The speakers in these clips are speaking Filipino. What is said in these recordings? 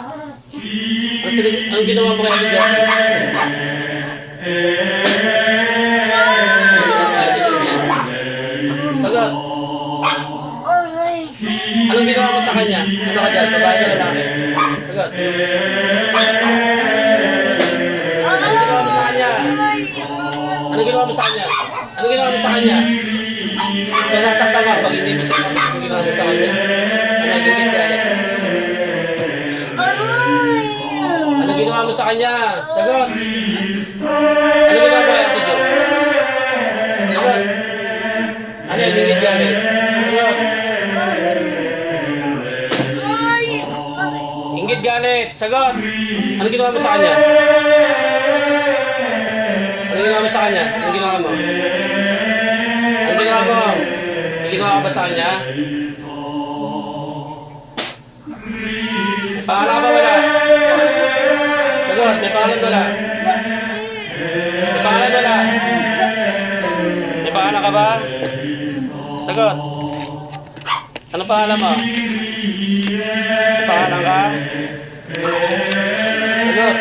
Anong ginawa mo kay Ate Jo? Sagot. Anong ginawa mo sa kanya? Ano ka dyan? Babae ka lalaki? Sagot. Anong ginawa mo sa kanya? Anong ginawa mo sa kanya? Anong ginawa mo sa kanya? Nasasaktan ka pag hindi mo siya kapit. Anong ginawa mo sa kanya? Anong gigit ka? Anong ginawa mo sa kanya? Sagot. Anong ginawa mo kay Ate Jo? Sagot. Ano yung gigit galit? Sagot. Inggit galit. Sagot. Anong ginawa mo sa kanya? Anong ginawa mo sa kanya? Anong ginawa mo? Anong ginawa mo? May ginawa ka ba sa kanya? May pangalan ka ba wala? Sagot. May pangalan wala? May pangalan wala? May pangalan ka ba? Sagot. Ano pangalan mo? May pangalan ka? Sagot.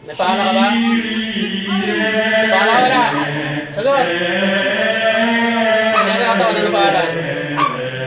May pangalan ka ba? May pangalan ka wala? Sagot. Ano ka to? Ano pangalan?